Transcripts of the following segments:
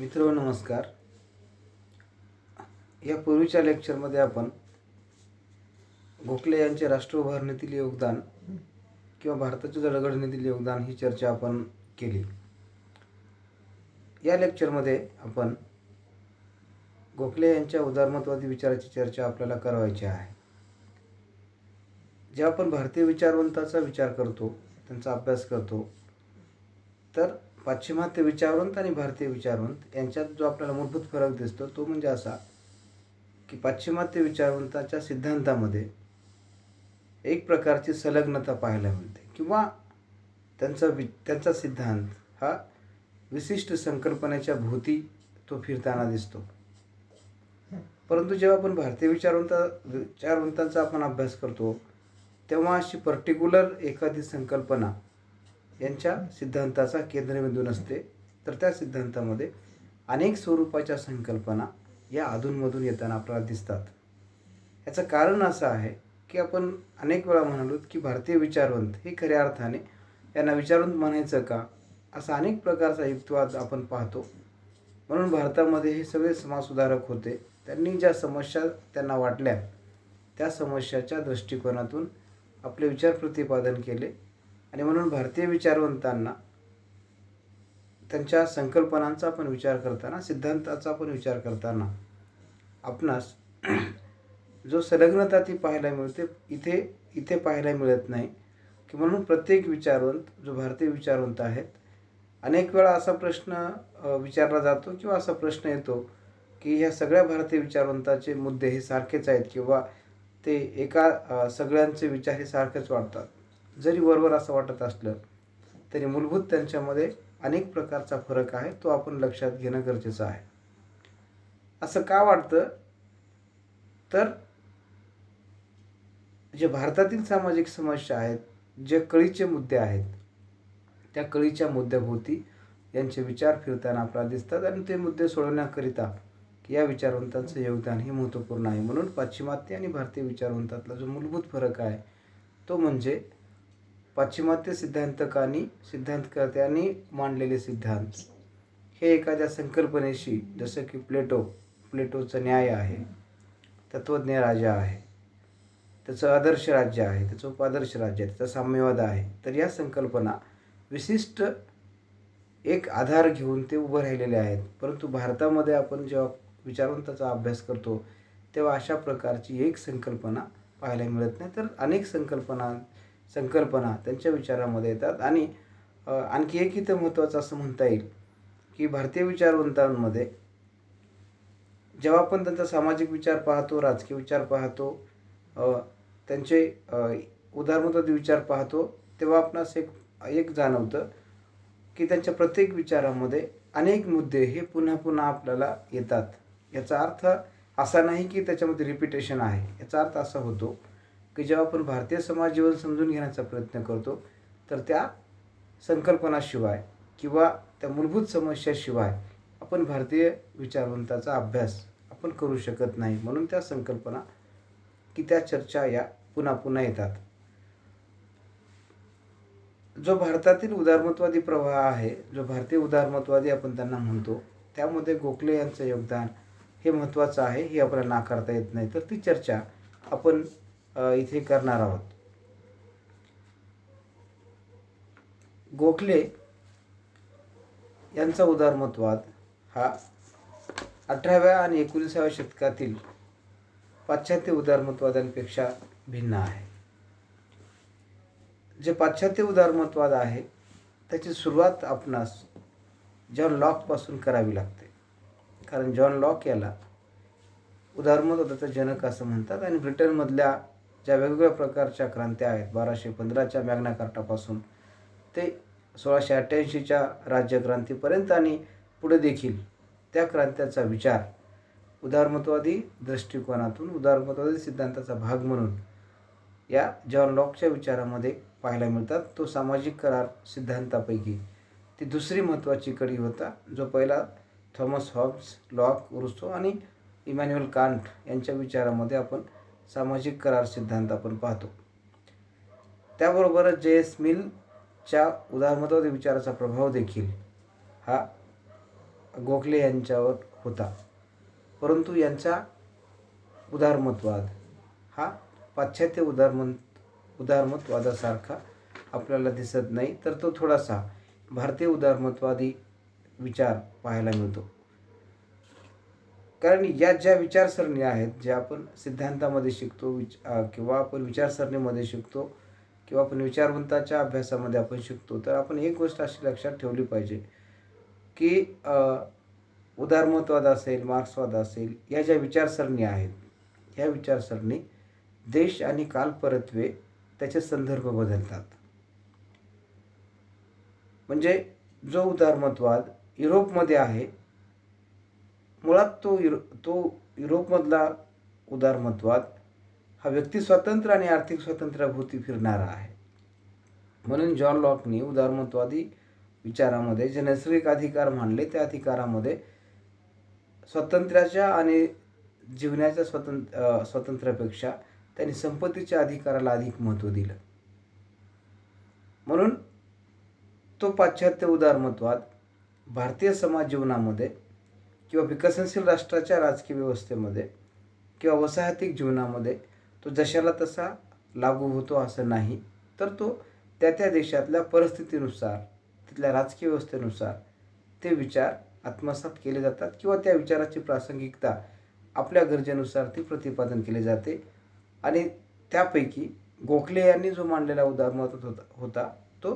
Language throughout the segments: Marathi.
मित्र नमस्कार. या पूर्वीच्या लेक्चरमध्ये आपण गोखले यांचे राष्ट्र उभारणीतील योगदान किंवा भारताच्या जडणघडणीतील योगदान ही चर्चा आपण केली. या लेक्चरमध्ये आपण गोखले यांच्या उदारमतवादी विचाराची चर्चा आपल्याला करायची आहे. जेव्हा आपण भारतीय विचारवंताचा विचार करतो, त्यांचा अभ्यास करतो, तर पाश्चिमात्य विचारवंत आणि भारतीय विचारवंत यांच्यात जो आपल्याला मूलभूत फरक दिसतो तो म्हणजे असा की पाश्चिमात्य विचारवंताच्या सिद्धांतामध्ये एक प्रकारची संलग्नता पाहायला मिळते किंवा त्यांचा सिद्धांत हा विशिष्ट संकल्पनेच्या भोवती फिरताना दिसतो. परंतु जेव्हा आपण भारतीय विचारवंतांचा आपण अभ्यास करतो तेव्हा अशी पर्टिक्युलर एखादी संकल्पना यांच्या सिद्धांताचा केंद्रबिंदू नसते, तर त्या सिद्धांतामध्ये अनेक स्वरूपाच्या संकल्पना या अधूनमधून येताना आपल्याला दिसतात. याचं कारण असं आहे की आपण अनेक वेळा म्हणालो की भारतीय विचारवंत हे खऱ्या अर्थाने यांना विचारवंत म्हणायचं का, असा अनेक प्रकारचा युक्तिवाद आपण पाहतो. म्हणून भारतामध्ये हे सगळे समाजसुधारक होते. त्यांनी ज्या समस्या त्यांना वाटल्या त्या समस्याच्या दृष्टिकोनातून आपले विचार प्रतिपादन केले आणि म्हणून भारतीय विचारवंतांना त्यांच्या संकल्पनांचा आपण विचार करताना, सिद्धांताचा आपण विचार करताना आपणास जो संलग्नता ती पाहायला मिळते, इथे पाहायला मिळत नाही. की म्हणून प्रत्येक विचारवंत जो भारतीय विचारवंत आहेत, अनेक वेळा असा प्रश्न विचारला जातो किंवा असा प्रश्न येतो की ह्या सगळ्या भारतीय विचारवंताचे मुद्दे हे सारखेच आहेत किंवा ते सगळ्यांचे विचार हे सारखेच वाटतात. जरी वरवर असं वाटत असलं तरी मूलभूत त्यांच्यामध्ये अनेक प्रकारचा फरक आहे, तो आपण लक्षात घेणं गरजेचं आहे. असं का वाटतं, तर जे भारतातील सामाजिक समस्या आहेत, जे कळीचे मुद्दे आहेत, त्या कळीच्या मुद्द्याभोवती यांचे विचार फिरताना आपल्याला दिसतात आणि ते मुद्दे सोडवण्याकरिता या विचारवंतांचं योगदान हे महत्त्वपूर्ण आहे. म्हणून पाश्चिमात्य आणि भारतीय विचारवंतातला जो मूलभूत फरक आहे तो म्हणजे पाश्चिमात्य सिद्धांतकर्त्यांनी मांडलेले सिद्धांत हे एखाद्या संकल्पनेशी, जसं की प्लेटोचं न्याय आहे, तत्त्वज्ञ राजा आहे, त्याचं आदर्श राज्य आहे, त्याचं उपादर्श राज्य आहे, त्याचा साम्यवाद आहे, तर या संकल्पना विशिष्ट एक आधार घेऊन ते उभं राहिलेले आहेत. परंतु भारतामध्ये आपण जेव्हा विचारवंताचा अभ्यास करतो तेव्हा अशा प्रकारची एक संकल्पना पाहायला मिळत नाही, तर अनेक संकल्पना त्यांच्या विचारामध्ये येतात. आणि आणखी एक इथं महत्त्वाचं असं म्हणता येईल की भारतीय विचारवंतांमध्ये जेव्हा आपण त्यांचा सामाजिक विचार पाहतो, राजकीय विचार पाहतो, त्यांचे उदारमतवादी विचार पाहतो, तेव्हा आपणास एक जाणवतं की त्यांच्या प्रत्येक विचारामध्ये अनेक मुद्दे हे पुन्हा पुन्हा आपल्याला येतात. याचा अर्थ असा नाही की त्याच्यामध्ये रिपिटेशन आहे. याचा अर्थ असा होतो की जेव्हा आपण भारतीय समाज जीवन समजून घेण्याचा प्रयत्न करतो तर त्या संकल्पनाशिवाय किंवा त्या मूलभूत समस्याशिवाय आपण भारतीय विचारवंताचा अभ्यास आपण करू शकत नाही. म्हणून त्या संकल्पना की त्या चर्चा या पुन्हा पुन्हा येतात. जो भारतातील उदारमतवादी प्रवाह आहे, जो भारतीय उदारमतवादी आपण त्यांना म्हणतो, त्यामध्ये गोखले यांचं योगदान हे महत्त्वाचं आहे, हे आपल्याला नाकारता येत नाही. तर ती चर्चा आपण इथे करणार आहोत. गोखले यांचा उदारमतवाद हा 18व्या आणि 19व्या शतकातील पाश्चात्य उदारमतवाद्यांपेक्षा भिन्न आहे. जे पाश्चात्य उदारमतवाद आहे त्याची सुरुवात आपणास जॉन लॉकपासून करावी लागते. कारण जॉन लॉक याला उदारमतवादाचा जनक असं म्हणतात आणि ब्रिटनमधल्या ज्या वेगवेगळ्या प्रकारच्या क्रांत्या आहेत, 1215च्या मॅग्ना कार्टापासून ते 1688च्या राज्यक्रांतीपर्यंत आणि पुढे देखील त्या क्रांत्याचा विचार उदारमतवादी दृष्टिकोनातून, उदारमतवादी सिद्धांताचा भाग म्हणून या जॉन लॉकच्या विचारामध्ये पाहायला मिळतात. तो सामाजिक करार सिद्धांतापैकी ती दुसरी महत्त्वाची कडी होता, जो पहिला थॉमस हॉब्स, लॉक, रूसो आणि इमॅन्युअल कांट यांच्या विचारामध्ये आपण सामाजिक करार सिद्धांत आपण पाहतो. त्याबरोबरच J.S. मिलच्या उदारमतवादी विचाराचा प्रभाव देखील हा गोखले यांच्यावर होता. परंतु यांचा उदारमतवाद हा पाश्चात्य उदारमतवादासारखा आपल्याला दिसत नाही, तर तो थोडासा भारतीय उदारमतवादी विचार पाहायला मिळतो. कारण या ज्या विचारसरणी आहेत, ज्या आपण सिद्धांतामध्ये शिकतो किंवा आपण विचारसरणीमध्ये शिकतो किंवा आपण विचारवंताच्या अभ्यासामध्ये आपण शिकतो, तर आपण एक गोष्ट अशी लक्षात ठेवली पाहिजे की उदारमतवाद असेल, मार्क्सवाद असेल, या ज्या विचारसरणी आहेत, ह्या विचारसरणी देश आणि कालपरत्वे त्याचे संदर्भ बदलतात. म्हणजे जो उदारमतवाद युरोपमध्ये आहे, मुळात तो युरोपमधला उदारमतवाद हा व्यक्ती स्वातंत्र्य आणि आर्थिक स्वातंत्र्याभोवती फिरणारा आहे. म्हणून जॉन लॉकनी उदारमतवादी विचारामध्ये जे नैसर्गिक अधिकार मानले, त्या अधिकारामध्ये स्वातंत्र्याच्या आणि जीवनाच्या स्वातंत्र्यापेक्षा त्यांनी संपत्तीच्या अधिकाराला अधिक महत्त्व दिलं. म्हणून तो पाश्चात्य उदारमतवाद भारतीय समाज जीवनामध्ये किंवा विकसनशील राष्ट्राच्या राजकीय व्यवस्थेमध्ये किंवा वसाहतिक जीवनामध्ये तो जशाला तसा लागू होतो असं नाही, तर तो त्या देशातल्या परिस्थितीनुसार, तिथल्या राजकीय व्यवस्थेनुसार ते विचार आत्मसात केले जातात किंवा त्या विचाराची प्रासंगिकता आपल्या गरजेनुसार ती प्रतिपादन केले जाते. आणि त्यापैकी गोखले यांनी जो मांडलेला उदारमतवाद होता, तो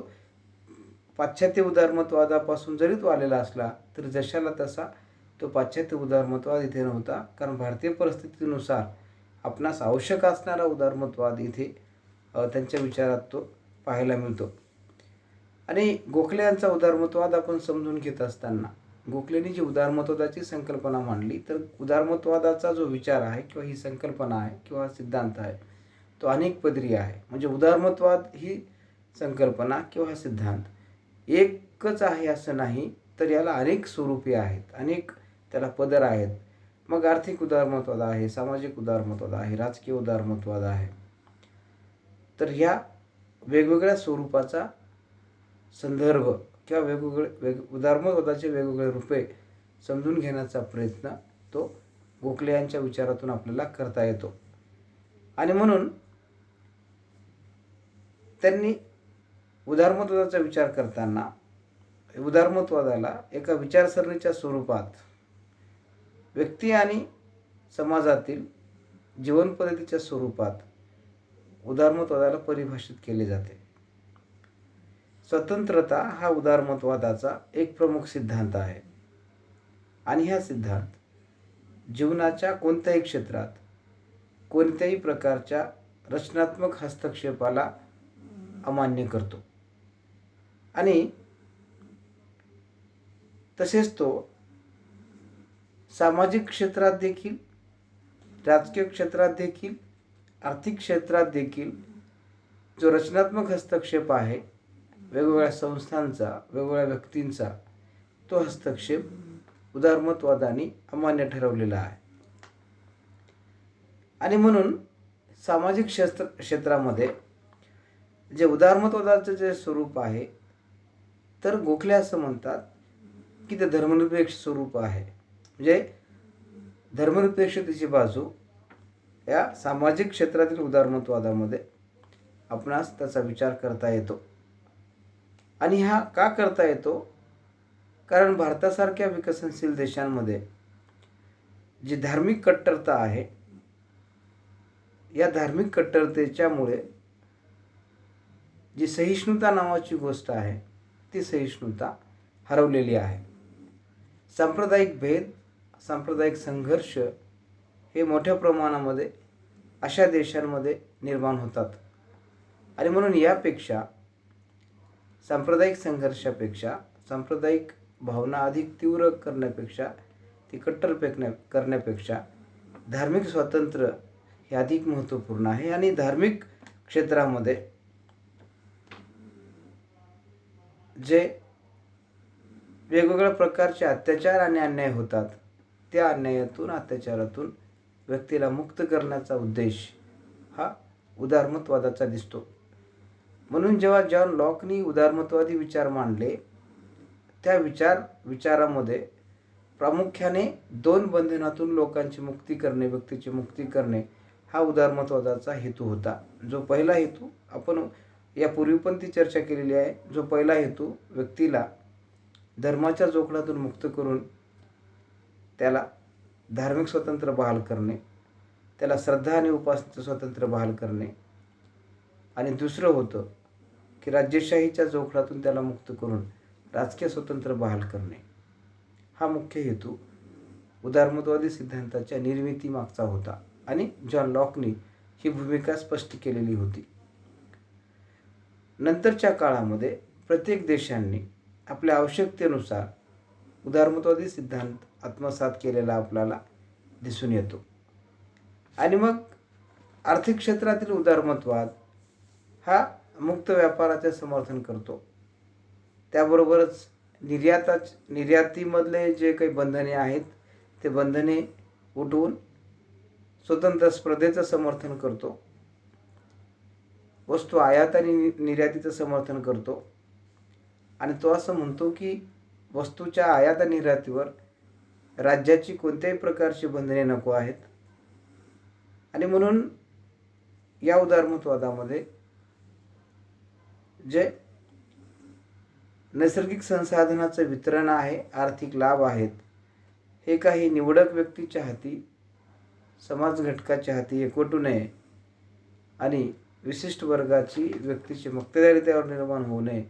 पाश्चात्य उदारमतवादापासून जरी तो आलेला असला तरी जशाला तसा तो पाश्चात्य उदारमतवाद इथे नव्हता. कारण भारतीय परिस्थितीनुसार आपणास आवश्यक असणारा उदारमतवाद इथे त्यांच्या विचारात तो पाहायला मिळतो. आणि गोखले यांचा उदारमतवाद आपण समजून घेत असताना गोखलेंनी जी उदारमतवादाची संकल्पना मांडली, तर उदारमतवादाचा जो विचार आहे किंवा ही संकल्पना आहे किंवा सिद्धांत आहे, तो अनेक पदरी आहे. म्हणजे उदारमतवाद ही संकल्पना किंवा हा सिद्धांत एकच आहे असं नाही, तर याला अनेक स्वरूपे आहेत, अनेक त्याला पदर आहेत. मग आर्थिक उदारमतवाद आहे, सामाजिक उदारमतवाद आहे, राजकीय उदारमतवाद आहे. तर ह्या वेगवेगळ्या स्वरूपाचा संदर्भ किंवा उदारमतवादाचे वेगवेगळे रूपे समजून घेण्याचा प्रयत्न तो गोखले यांच्या विचारातून आपल्याला करता येतो. आणि म्हणून त्यांनी उदारमतवादाचा विचार करताना उदारमतवादाला एका विचारसरणीच्या स्वरूपात व्यक्ती आणि समाजातील जीवनपद्धतीच्या स्वरूपात उदारमतवादाला परिभाषित केले जाते. स्वतंत्रता हा उदारमतवादाचा एक प्रमुख सिद्धांत आहे. आणि हा सिद्धांत जीवनाच्या कोणत्याही क्षेत्रात कोणत्याही प्रकारच्या रचनात्मक हस्तक्षेपाला अमान्य करतो. आणि तसेच तो सामाजिक क्षेत्रात देखील, राजकीय क्षेत्रात देखील, आर्थिक क्षेत्रात देखील जो रचनात्मक हस्तक्षेप आहे, वेगवेगळ्या संस्थांचा, वेगवेगळ्या व्यक्तींचा, तो हस्तक्षेप उदारमतवादाने अमान्य ठरवलेला आहे. आणि म्हणून सामाजिक क्षेत्रामध्ये जे उदारमतवादाचं जे स्वरूप आहे, तर गोखले असं म्हणतात की ते धर्मनिरपेक्ष स्वरूप आहे. म्हणजे धर्मनिरपेक्षतेची बाजू या सामाजिक क्षेत्रातील उदारमतवादामध्ये आपणास त्याचा विचार करता येतो. आणि हा का करता येतो? कारण भारतासारख्या विकसनशील देशांमध्ये जी धार्मिक कट्टरता आहे, या धार्मिक कट्टरतेच्यामुळे जी सहिष्णुता नावाची गोष्ट आहे, ती सहिष्णुता हरवलेली आहे. सांप्रदायिक भेद, सांप्रदायिक संघर्ष हे मोठ्या प्रमाणामध्ये अशा देशांमध्ये निर्माण होतात. आणि म्हणून यापेक्षा, सांप्रदायिक संघर्षापेक्षा, सांप्रदायिक भावना अधिक तीव्र करण्यापेक्षा, ती कट्टर करण्यापेक्षा धार्मिक स्वातंत्र्य हे अधिक महत्त्वपूर्ण आहे. आणि धार्मिक क्षेत्रामध्ये जे वेगवेगळ्या प्रकारचे अत्याचार आणि अन्याय होतात, त्या अन्यायातून, अत्याचारातून व्यक्तीला मुक्त करण्याचा उद्देश हा उदारमतवादाचा दिसतो. म्हणून जेव्हा जॉन लॉकनी उदारमतवादी विचार मांडले, त्या विचारामध्ये प्रामुख्याने दोन बंधनातून लोकांची मुक्ती करणे, व्यक्तीची मुक्ती करणे हा उदारमतवादाचा हेतू होता. जो पहिला हेतू आपण यापूर्वी पण ती चर्चा केलेली आहे. जो पहिला हेतू व्यक्तीला धर्माच्या जोखडातून मुक्त करून त्याला धार्मिक स्वातंत्र्य बहाल करणे, त्याला श्रद्धा आणि उपासनेचं स्वातंत्र्य बहाल करणे, आणि दुसरं होतं की राज्यशाहीच्या जोखडातून त्याला मुक्त करून राजकीय स्वातंत्र्य बहाल करणे. हा मुख्य हेतू उदारमतवादी सिद्धांताच्या निर्मितीमागचा होता आणि जॉन लॉकनी ही भूमिका स्पष्ट केलेली होती. नंतरच्या काळामध्ये प्रत्येक देशांनी आपल्या आवश्यकतेनुसार उदारमतवादी सिद्धांत आत्मसात केलेला आपल्याला दिसून येतो. आणि मग आर्थिक क्षेत्रातील उदारमतवाद हा मुक्त व्यापाराचे समर्थन करतो. त्याबरोबरच निर्यातीमधले जे काही बंधने आहेत ते बंधने उठवून स्वतंत्र स्पर्धेचं समर्थन करतो. वस्तू आयात आणि निर्यातीचं समर्थन करतो. आणि तो असं म्हणतो की वस्तूच्या आयात आणि निर्यातीवर राज्याची कोणत्याही प्रकारची बंधने नको आहेत. आणि म्हणून या उदारमतवादामध्ये जे नैसर्गिक संसाधनाचं वितरण आहे, आर्थिक लाभ आहेत, हे काही निवडक व्यक्तीच्या हाती, समाज घटकाच्या हाती एकवटू नये आणि विशिष्ट वर्गाची व्यक्तीची मक्तेदारी त्यावर निर्माण होऊ नये,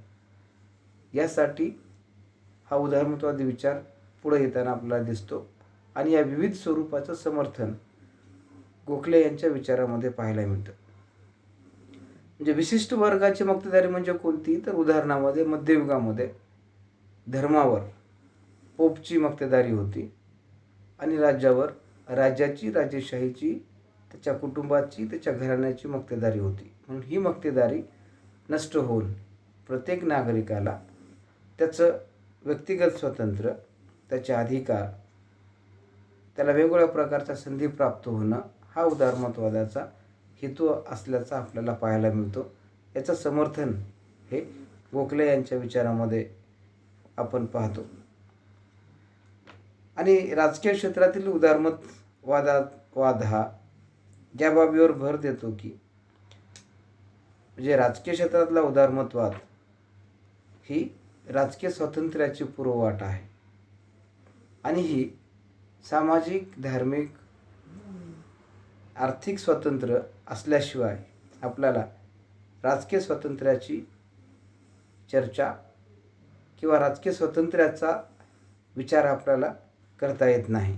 यासाठी हा उदारमतवादी विचार पुढे येताना आपल्याला दिसतो. आणि या विविध स्वरूपाचं समर्थन गोखले यांच्या विचारामध्ये पाहायला मिळतं. म्हणजे विशिष्ट वर्गाची मक्तेदारी म्हणजे कोणती, तर उदाहरणामध्ये मध्ययुगामध्ये धर्मावर पोपची मक्तेदारी होती आणि राज्यावर राज्याची, राजेशाहीची, त्याच्या कुटुंबाची, त्याच्या घराण्याची मक्तेदारी होती. म्हणून ही मक्तेदारी नष्ट होऊन प्रत्येक नागरिकाला त्याचं व्यक्तिगत स्वातंत्र्य, त्याचे अधिकार, त्याला वेगवेगळ्या प्रकारच्या संधी प्राप्त होणं हा उदारमतवादाचा हेतू असल्याचा आपल्याला पाहायला मिळतो. याचं समर्थन हे गोखले यांच्या विचारामध्ये आपण पाहतो. आणि राजकीय क्षेत्रातील उदारमतवाद हा या बाबीवर भर देतो की म्हणजे राजकीय क्षेत्रातला उदारमतवाद ही राजकीय स्वातंत्र्याची पूर्ववाट आहे आणि ही सामाजिक, धार्मिक, आर्थिक स्वातंत्र्य असल्याशिवाय आपल्याला राजकीय स्वातंत्र्याची चर्चा किंवा राजकीय स्वातंत्र्याचा विचार आपल्याला करता येत नाही.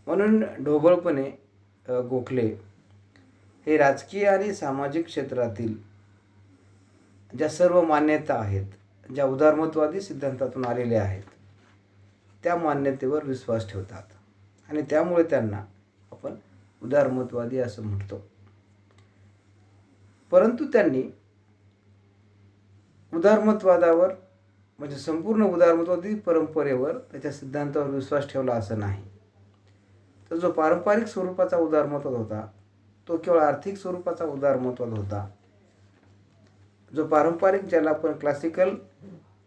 म्हणून ढोबळपणे गोखले हे राजकीय आणि सामाजिक क्षेत्रातील ज्या सर्व मान्यता आहेत, ज्या उदारमतवादी सिद्धांतातून आलेल्या आहेत, त्या मान्यतेवर विश्वास ठेवतात आणि त्यामुळे त्यांना आपण उदारमतवादी असं म्हणतो. परंतु त्यांनी उदारमतवादावर म्हणजे संपूर्ण उदारमतवादी परंपरेवर, त्याच्या सिद्धांतावर विश्वास ठेवला असं नाही. तर जो पारंपरिक स्वरूपाचा उदारमतवाद होता तो केवळ आर्थिक स्वरूपाचा उदारमतवाद होता. जो पारंपरिक, ज्याला आपण क्लासिकल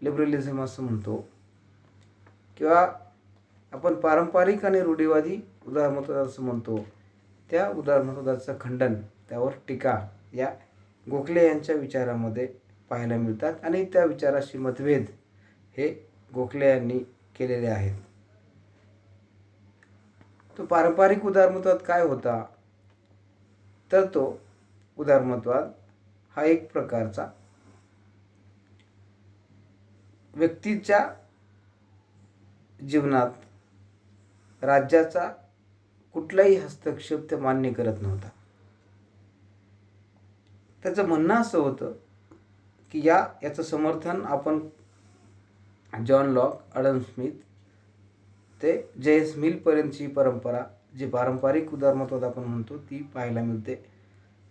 लिबरलिझम असं म्हणतो, किंवा आपण पारंपरिक आणि रूढीवादी उदारमतवाद असं म्हणतो, त्या उदारमतवादाचं खंडन, त्यावर टीका या गोखले यांच्या विचारामध्ये पाहायला मिळतात. आणि त्या विचाराशी मतभेद हे गोखले यांनी केलेले आहेत. तो पारंपरिक उदारमतवाद काय होता, तर तो उदारमतवाद हा एक प्रकारचा व्यक्तीच्या जीवनात राज्याचा कुठलाही हस्तक्षेप ते मान्य करत नव्हता. त्याचं म्हणणं असं होतं की याचं समर्थन आपण जॉन लॉक, ॲडम स्मिथ ते जे.एस. मिलपर्यंतची परंपरा, जी पारंपरिक उदारमतवाद आपण म्हणतो, ती पाहायला मिळते.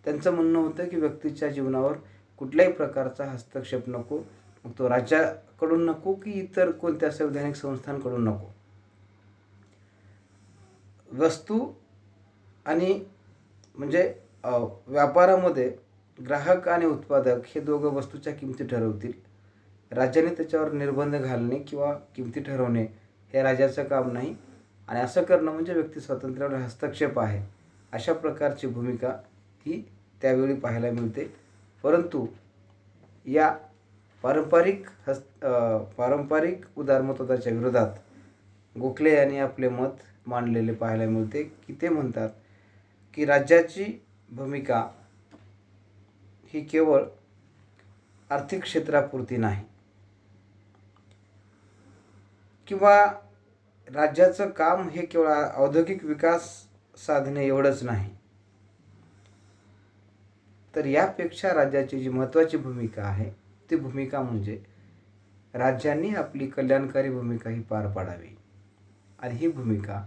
त्यांचं म्हणणं होतं की व्यक्तीच्या जीवनावर कुठल्याही प्रकारचा हस्तक्षेप नको, मग तो राज्याकडून नको की इतर कोणत्या संवैधानिक संस्थांकडून नको. वस्तू आणि म्हणजे व्यापारामध्ये ग्राहक आणि उत्पादक हे दोघं वस्तूच्या किमती ठरवतील. राज्याने त्याच्यावर निर्बंध घालणे किंवा किमती ठरवणे हे राजाचं काम नाही आणि असं करणं म्हणजे व्यक्ती स्वातंत्र्यावर हस्तक्षेप आहे, अशा प्रकारची भूमिका ही त्यावेळी पाहायला मिळते. परंतु या पारंपरिक उदारमतवादाच्या विरोधात गोखले यांनी आपले मत मांडलेले पाहायला मिळते, की ते म्हणतात की राज्याची भूमिका ही केवळ आर्थिक क्षेत्रापुरती नाही किंवा राज्याचं काम हे केवळ औद्योगिक विकास साधणे एवढंच नाही, तर यापेक्षा राज्याची जी महत्त्वाची भूमिका आहे ती भूमिका म्हणजे राज्यांनी आपली कल्याणकारी भूमिका ही पार पाडावी आणि ही भूमिका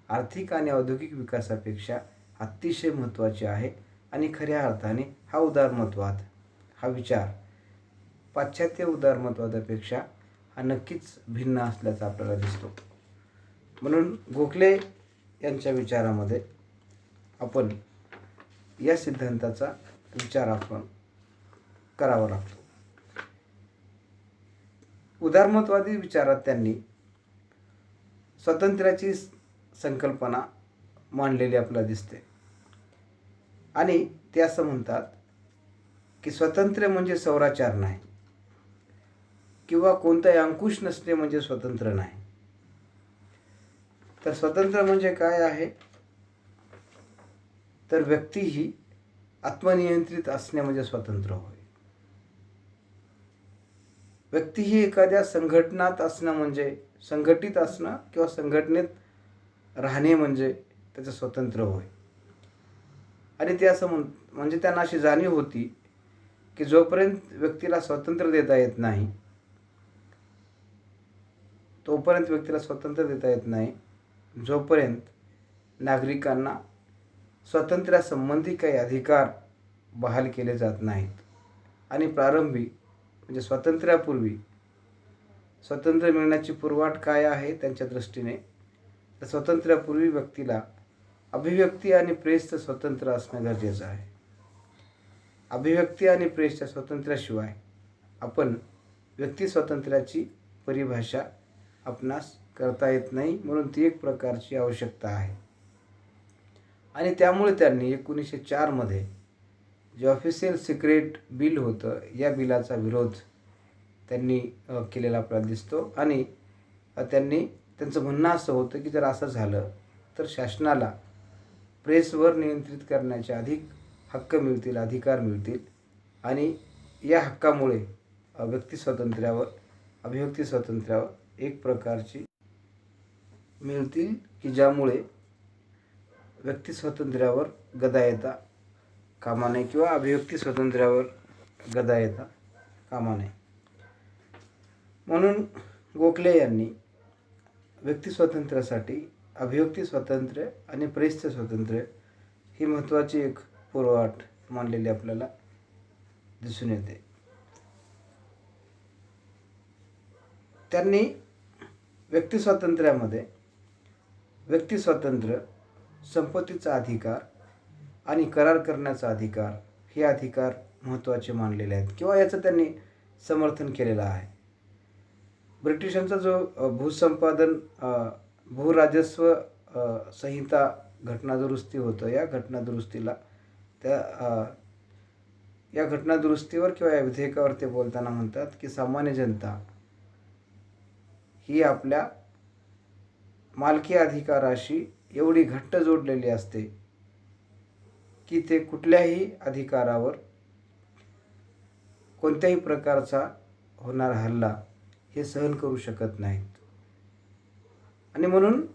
आर्थिक आणि औद्योगिक विकासापेक्षा अतिशय महत्त्वाची आहे. आणि खऱ्या अर्थाने हा उदारमतवाद, हा विचार पाश्चात्य उदारमतवादापेक्षा हा नक्कीच भिन्न असल्याचा आपल्याला दिसतो. म्हणून गोखले यांच्या विचारामध्ये आपण या सिद्धांताचा विचार आपण करावा लागतो. उदारमतवादी विचारात त्यांनी स्वातंत्र्याची संकल्पना मांडलेली आपल्याला दिसते आणि ते असं म्हणतात की स्वातंत्र्य म्हणजे स्वैराचार नाही किंवा कोणताही अंकुश नसणे म्हणजे स्वतंत्र नाही. तर स्वतंत्र म्हणजे काय आहे, तर व्यक्ती ही आत्मनियंत्रित असणे म्हणजे स्वतंत्र होय. व्यक्ती ही एखाद्या संघटनात असणं म्हणजे, संघटित असणं किंवा संघटनेत राहणे म्हणजे त्याचं स्वतंत्र होय. आणि ते असं म्हणजे त्यांना अशी जाणीव होती की जोपर्यंत व्यक्तीला स्वातंत्र्य देता येत नाही, तोपर्यंत व्यक्तीला स्वातंत्र्य देता येत नाही जोपर्यंत नागरिकांना स्वातंत्र्यासंबंधी काही अधिकार बहाल केले जात नाहीत. आणि प्रारंभी म्हणजे स्वातंत्र्यापूर्वी, स्वातंत्र्य मिळण्याची पूर्वाट काय आहे त्यांच्या दृष्टीने, तर स्वातंत्र्यापूर्वी व्यक्तीला अभिव्यक्ती आणि प्रेसचं स्वातंत्र्य असणं गरजेचं आहे. अभिव्यक्ती आणि प्रेसच्या स्वातंत्र्याशिवाय आपण व्यक्ती स्वातंत्र्याची परिभाषा आपणास करता येत नाही. म्हणून ती एक प्रकारची आवश्यकता आहे. आणि त्यामुळे त्यांनी 1904 मध्ये जे ऑफिशियल सिक्रेट बिल होतं, या बिलाचा विरोध त्यांनी केलेला आपल्याला दिसतो. आणि त्यांचं म्हणणं असं होतं की जर असं झालं तर शासनाला प्रेसवर नियंत्रित करण्याचे अधिक हक्क मिळतील, अधिकार मिळतील. आणि या हक्कामुळे व्यक्ती स्वातंत्र्यावर, अभिव्यक्ती स्वातंत्र्यावर एक प्रकारची मिळतील की ज्यामुळे व्यक्ती स्वातंत्र्यावर गदा येता कामा नये किंवा अभिव्यक्ती स्वातंत्र्यावर गदा येता कामा नये. म्हणून गोखले यांनी व्यक्ती स्वातंत्र्यासाठी अभिव्यक्ती स्वातंत्र्य आणि प्रेसचे स्वातंत्र्य ही महत्त्वाची एक पूर्वअट मानलेली आपल्याला दिसून येते. त्यांनी व्यक्ती स्वातंत्र्यामध्ये व्यक्ती स्वातंत्र्य, संपत्तीचा अधिकार आणि करार करण्याचा अधिकार हे अधिकार महत्त्वाचे मानलेले आहेत किंवा याचं त्यांनी समर्थन केलेलं आहे. ब्रिटिशांचा जो भूसंपादन भूराजस्व संहिता घटनादुरुस्ती होतं, या घटनादुरुस्तीला या घटनादुरुस्तीवर किंवा या विधेयकावर ते बोलताना म्हणतात की सामान्य जनता ही आपल्या मालकी अधिकाराशी एवढी घट्ट जोडलेली असते की ते कुठल्याही अधिकारावर कोणत्याही प्रकारचा होणारा हल्ला हे सहन करू शकत नाहीत. आणि म्हणून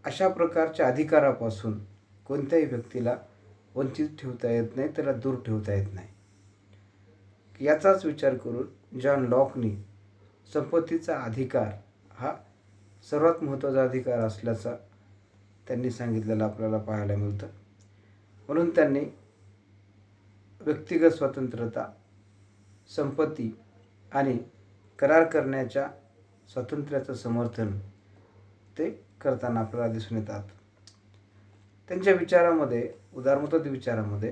अशा प्रकारच्या अधिकारापासून कोणत्याही व्यक्तीला वंचित ठेवता येत नाही, त्याला दूर ठेवता येत नाही. याचाच विचार करून जॉन लॉकनी संपत्तीचा अधिकार हा सर्वात महत्त्वाचा अधिकार असल्याचा त्यांनी सांगितलेलं आपल्याला पाहायला मिळतं. म्हणून त्यांनी व्यक्तिगत स्वतंत्रता, संपत्ती आणि करार करण्याच्या स्वातंत्र्याचं समर्थन ते करताना आपल्याला दिसून येतात. त्यांच्या विचारामध्ये, उदारमतवादी विचारामध्ये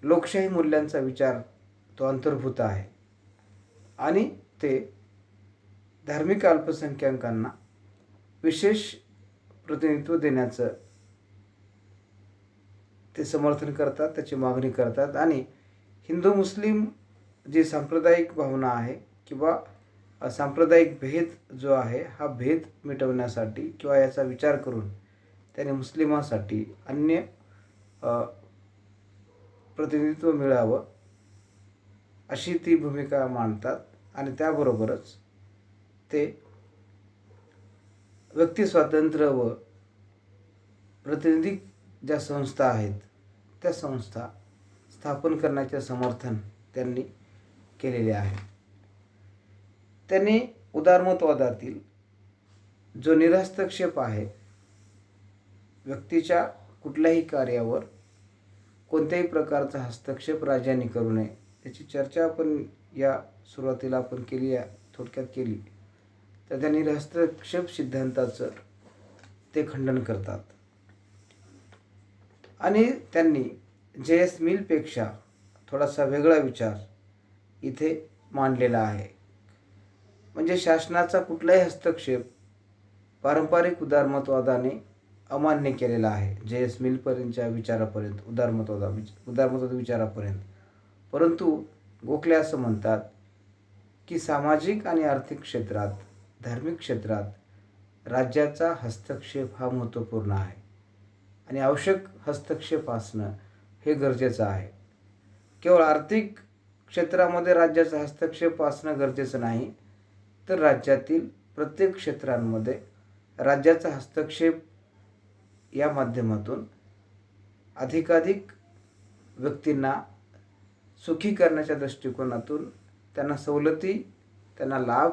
लोकशाही मूल्यांचा विचार तो अंतर्भूत आहे आणि ते धार्मिक अल्पसंख्याकांना विशेष प्रतिनिधित्व देण्याचं ते समर्थन करतात, त्याची मागणी करतात. आणि हिंदू मुस्लिम जी सांप्रदायिक भावना आहे किंवा सांप्रदायिक भेद जो आहे, हा भेद मिटवण्यासाठी किंवा याचा विचार करून त्याने मुस्लिमांसाठी अन्य प्रतिनिधित्व मिळावं अशी ती भूमिका मांडतात. आणि त्याबरोबरच ते व्यक्ती स्वातंत्र्य व प्रातिनिधिक ज्या संस्था आहेत त्या संस्था स्थापन करण्याचे समर्थन त्यांनी केलेले आहे. त्यांनी उदारमतवादातील जो निरहस्तक्षेप आहे, व्यक्तीच्या कुठल्याही कार्यावर कोणत्याही प्रकारचा हस्तक्षेप राज्यांनी करू नये, त्याची चर्चा आपण या सुरुवातीला आपण केली आहे, थोडक्यात केली. तर त्या निरहस्तक्षेप सिद्धांताचं ते खंडन करतात. आणि त्यांनी J.S. मिलपेक्षा थोडासा वेगळा विचार इथे मांडलेला आहे. म्हणजे शासनाचा कुठलाही हस्तक्षेप पारंपरिक उदारमतवादाने अमान्य केलेला आहे, J.S. मिलपर्यंतच्या विचारापर्यंत, उदारमतवाद विचारापर्यंत. परंतु गोखले असं म्हणतात की सामाजिक आणि आर्थिक क्षेत्रात, धार्मिक क्षेत्रात राज्याचा हस्तक्षेप हा महत्त्वपूर्ण आहे आणि आवश्यक हस्तक्षेप असणं हे गरजेचं आहे. केवळ आर्थिक क्षेत्रामध्ये राज्याचा हस्तक्षेप असणं गरजेचं नाही, तर राज्यातील प्रत्येक क्षेत्रांमध्ये राज्याचा हस्तक्षेप या माध्यमातून अधिकाधिक व्यक्तींना सुखी करण्याच्या दृष्टिकोनातून, त्यांना सवलती, त्यांना लाभ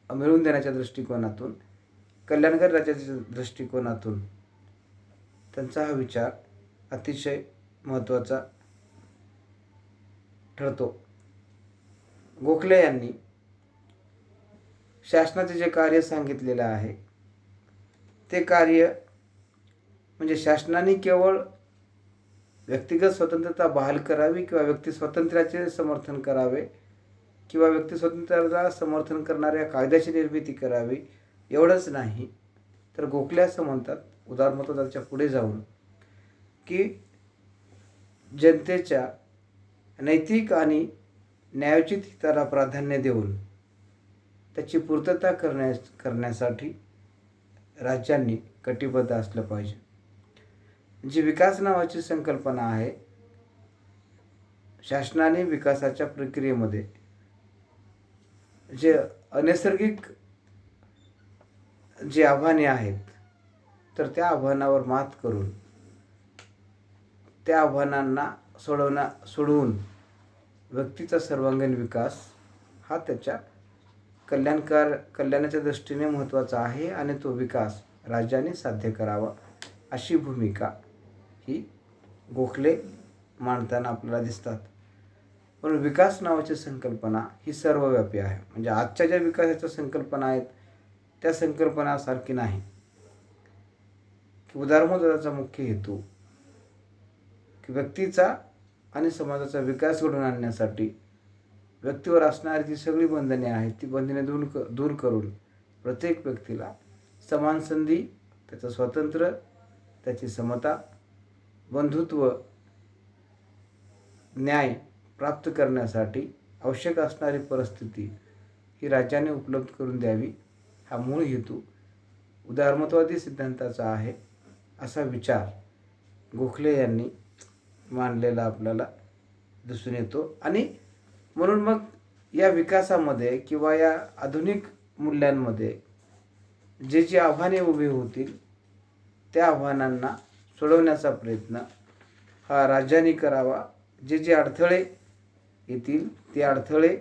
मिळवून देण्याच्या दृष्टिकोनातून, कल्याणकारी राज्याच्या दृष्टिकोनातून त्यांचा हा विचार अतिशय महत्त्वाचा ठरतो. गोखले यांनी शासनाचे जे कार्य सांगितलेलं आहे ते कार्य म्हणजे शासनाने केवळ व्यक्तिगत स्वतंत्रता बहाल करावी किंवा व्यक्ती स्वातंत्र्याचे समर्थन करावे किंवा व्यक्ती स्वातंत्र्याला समर्थन करणाऱ्या कायद्याची निर्मिती करावी एवढंच नाही, तर गोखले असं म्हणतात उदारमतवादाच्या पुढे जाऊन की जनतेच्या नैतिक आणि न्यायोचित हिताला प्राधान्य देऊन त्याची पूर्तता करण्यासाठी राज्यांनी कटिबद्ध असलं पाहिजे. जी विकास नावाची संकल्पना आहे, शासनाने विकासाच्या प्रक्रियेमध्ये जे अनैसर्गिक जी आव्हाने आहेत, तर त्या आव्हानावर मात करून त्या आव्हानांना सोडवून व्यक्तीचा सर्वांगीण विकास हा त्याच्या कल्याणाच्या दृष्टीने महत्त्वाचा आहे आणि तो विकास राज्याने साध्य करावा अशी भूमिका ही गोखले मांडताना आपल्याला दिसतात. पण विकास नावाची संकल्पना ही सर्वव्यापी आहे. म्हणजे आजच्या ज्या विकासाच्या संकल्पना आहेत त्या संकल्पनासारखी नाही. की उदारमतवादाचा मुख्य हेतू की व्यक्तीचा आणि समाजाचा विकास घडवून आणण्यासाठी व्यक्तीवर असणारी जी सगळी बंधने आहेत ती बंधने दूर करून प्रत्येक व्यक्तीला समान संधी, त्याचं स्वातंत्र्य, त्याची समता, बंधुत्व, न्याय प्राप्त करण्यासाठी आवश्यक असणारी परिस्थिती ही राज्याने उपलब्ध करून द्यावी हा मूळ हेतू उदारमतवादी सिद्धांताचा आहे असा विचार गोखले यांनी मांडलेला आपल्याला दिसून येतो. आणि म्हणून मग या विकासामध्ये किंवा या आधुनिक मूल्यांमध्ये जे आव्हाने उभी होतील त्या आव्हानांना सोडवण्याचा प्रयत्न हा राज्यांनी करावा. जे अडथळे येतील ते अडथळे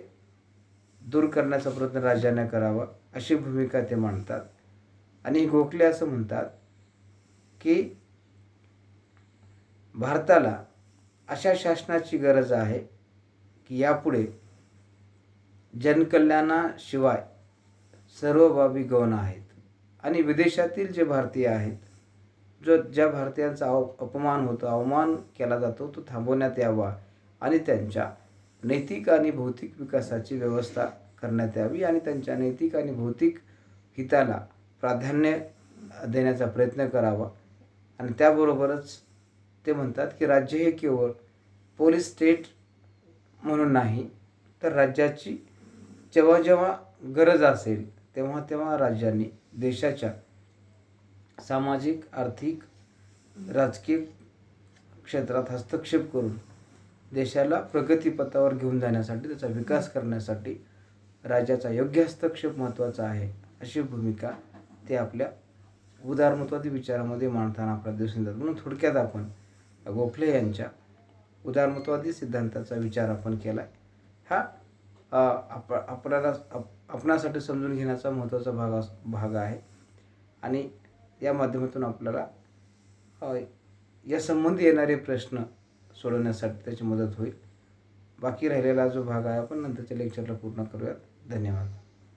दूर करण्याचा प्रयत्न राज्याने करावा अशी भूमिका ते मांडतात. आणि गोखले असं म्हणतात की भारताला अशा शासनाची गरज आहे की यापुढे जनकल्याणाशिवाय सर्व बाबी गौण आहेत आणि विदेशातील जे भारतीय आहेत, ज्या भारतीयांचा अपमान होतो, अवमान केला जातो, तो थांबवण्यात यावा आणि त्यांच्या नैतिक आणि भौतिक विकासाची व्यवस्था करण्यात यावी आणि त्यांच्या नैतिक आणि भौतिक हिताला प्राधान्य देण्याचा प्रयत्न करावा. आणि त्याबरोबरच ते म्हणतात की राज्य हे केवळ पोलीस स्टेट म्हणून नाही, तर राज्याची जेव्हा जेव्हा गरज असेल तेव्हा तेव्हा राज्यांनी देशाच्या सामाजिक, आर्थिक, राजकीय क्षेत्रात हस्तक्षेप करून देशाला प्रगतीपथावर घेऊन जाण्यासाठी, त्याचा विकास करण्यासाठी राज्याचा योग्य हस्तक्षेप महत्त्वाचा आहे, अशी भूमिका ते आपल्या उदारमतवादी विचारामध्ये मांडताना आपल्याला दिसून येतात. म्हणून थोडक्यात आपण गोखले यांच्या उदारमतवादी सिद्धांताचा विचार आपण केला आहे. हा आपणासाठी समजून घेण्याचा महत्त्वाचा भाग आहे आणि या माध्यमातून आपल्याला या संबंधी येणारे प्रश्न सोडवण्यासाठी त्याची मदत होईल. बाकी राहिलेला जो भाग आहे आपण नंतरच्या लेक्चरला पूर्ण करूयात. धन्यवाद.